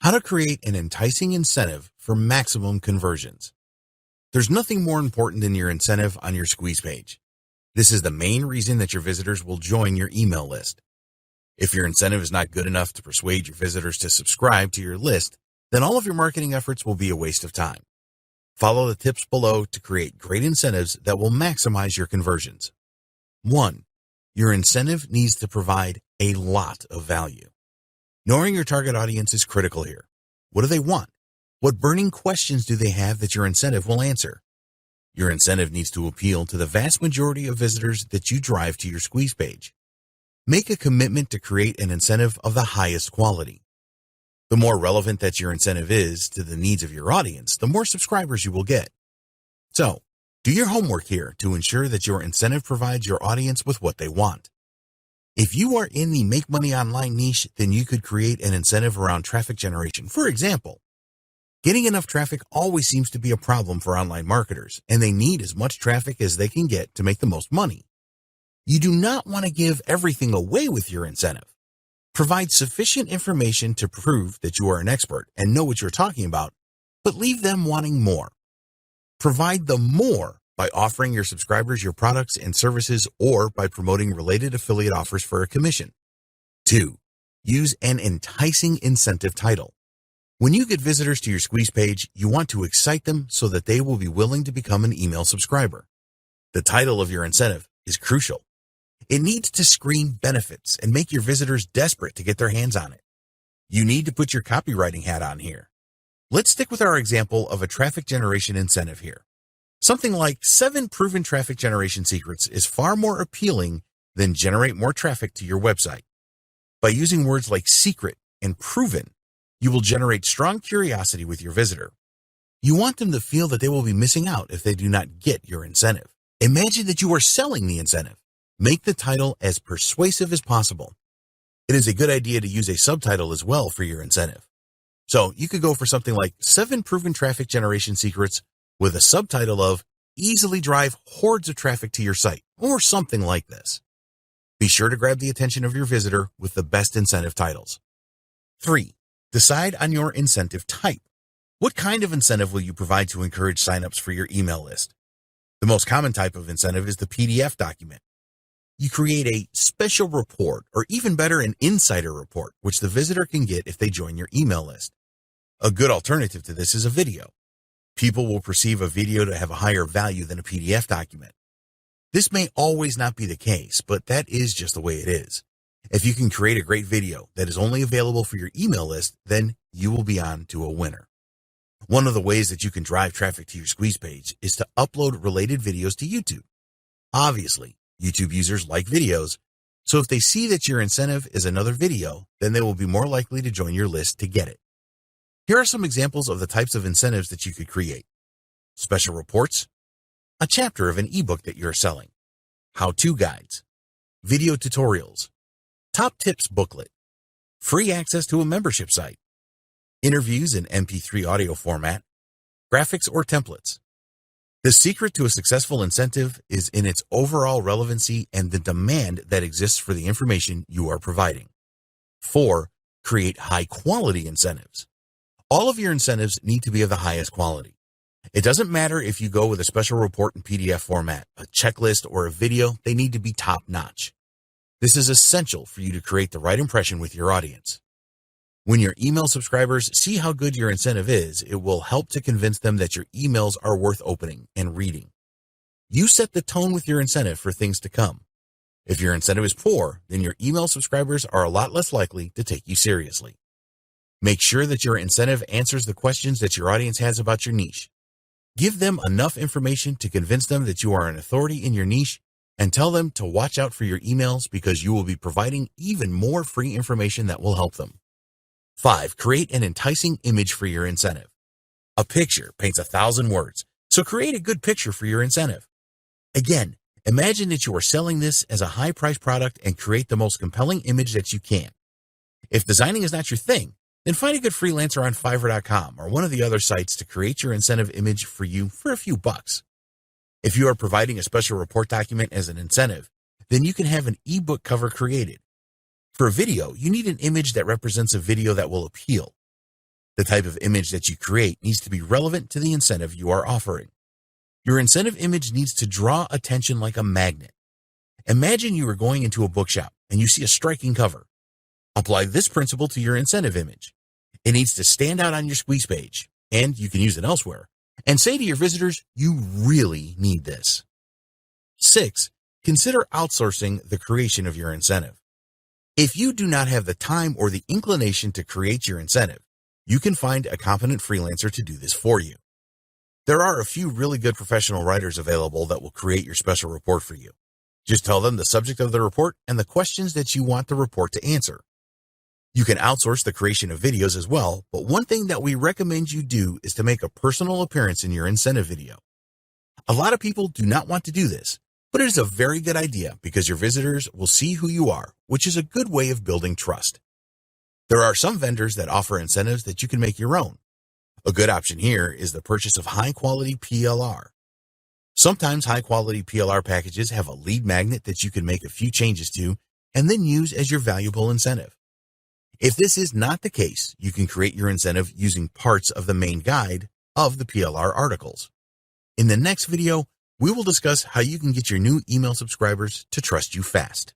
How to create an enticing incentive for maximum conversions. There's nothing more important than your incentive on your squeeze page. This is the main reason that your visitors will join your email list. If your incentive is not good enough to persuade your visitors to subscribe to your list, then all of your marketing efforts will be a waste of time. Follow the tips below to create great incentives that will maximize your conversions. 1. Your incentive needs to provide a lot of value. Knowing your target audience is critical here. What do they want? What burning questions do they have that your incentive will answer? Your incentive needs to appeal to the vast majority of visitors that you drive to your squeeze page. Make a commitment to create an incentive of the highest quality. The more relevant that your incentive is to the needs of your audience, the more subscribers you will get. So, do your homework here to ensure that your incentive provides your audience with what they want. If you are in the make money online niche, then you could create an incentive around traffic generation. For example, getting enough traffic always seems to be a problem for online marketers, and they need as much traffic as they can get to make the most money. You do not want to give everything away with your incentive. Provide sufficient information to prove that you are an expert and know what you're talking about, but leave them wanting more. Provide them more by offering your subscribers your products and services or by promoting related affiliate offers for a commission. 2. Use an enticing incentive title. When you get visitors to your squeeze page, you want to excite them so that they will be willing to become an email subscriber. The title of your incentive is crucial. It needs to scream benefits and make your visitors desperate to get their hands on it. You need to put your copywriting hat on here. Let's stick with our example of a traffic generation incentive here. Something like 7 proven traffic generation secrets is far more appealing than generate more traffic to your website. By using words like secret and proven, you will generate strong curiosity with your visitor. You want them to feel that they will be missing out if they do not get your incentive. Imagine that you are selling the incentive. Make the title as persuasive as possible. It is a good idea to use a subtitle as well for your incentive. So you could go for something like 7 proven traffic generation secrets with a subtitle of easily drive hordes of traffic to your site or something like this. Be sure to grab the attention of your visitor with the best incentive titles. 3. Decide on your incentive type. What kind of incentive will you provide to encourage signups for your email list? The most common type of incentive is the PDF document. You create a special report, or even better, an insider report, which the visitor can get if they join your email list. A good alternative to this is a video. People will perceive a video to have a higher value than a PDF document. This may always not be the case, but that is just the way it is. If you can create a great video that is only available for your email list, then you will be on to a winner. One of the ways that you can drive traffic to your squeeze page is to upload related videos to YouTube. Obviously, YouTube users like videos, so if they see that your incentive is another video, then they will be more likely to join your list to get it. Here are some examples of the types of incentives that you could create. Special reports, a chapter of an ebook that you're selling, how-to guides, video tutorials, top tips booklet, free access to a membership site, interviews in MP3 audio format, graphics or templates. The secret to a successful incentive is in its overall relevancy and the demand that exists for the information you are providing. 4. Create high-quality incentives. All of your incentives need to be of the highest quality. It doesn't matter if you go with a special report in PDF format, a checklist, or a video, they need to be top-notch. This is essential for you to create the right impression with your audience. When your email subscribers see how good your incentive is, it will help to convince them that your emails are worth opening and reading. You set the tone with your incentive for things to come. If your incentive is poor, then your email subscribers are a lot less likely to take you seriously. Make sure that your incentive answers the questions that your audience has about your niche. Give them enough information to convince them that you are an authority in your niche, and tell them to watch out for your emails because you will be providing even more free information that will help them. 5. Create an enticing image for your incentive. A picture paints 1,000 words, so create a good picture for your incentive. Again, imagine that you are selling this as a high-priced product and create the most compelling image that you can. If designing is not your thing, then find a good freelancer on Fiverr.com or one of the other sites to create your incentive image for you for a few bucks. If you are providing a special report document as an incentive, then you can have an ebook cover created. For a video, you need an image that represents a video that will appeal. The type of image that you create needs to be relevant to the incentive you are offering. Your incentive image needs to draw attention like a magnet. Imagine you are going into a bookshop and you see a striking cover. Apply this principle to your incentive image. It needs to stand out on your squeeze page, and you can use it elsewhere, and say to your visitors, you really need this. 6. Consider outsourcing the creation of your incentive. If you do not have the time or the inclination to create your incentive, you can find a competent freelancer to do this for you. There are a few really good professional writers available that will create your special report for you. Just tell them the subject of the report and the questions that you want the report to answer. You can outsource the creation of videos as well, but one thing that we recommend you do is to make a personal appearance in your incentive video. A lot of people do not want to do this, but it is a very good idea because your visitors will see who you are, which is a good way of building trust. There are some vendors that offer incentives that you can make your own. A good option here is the purchase of high-quality PLR. Sometimes high-quality PLR packages have a lead magnet that you can make a few changes to and then use as your valuable incentive. If this is not the case, you can create your incentive using parts of the main guide of the PLR articles. In the next video, we will discuss how you can get your new email subscribers to trust you fast.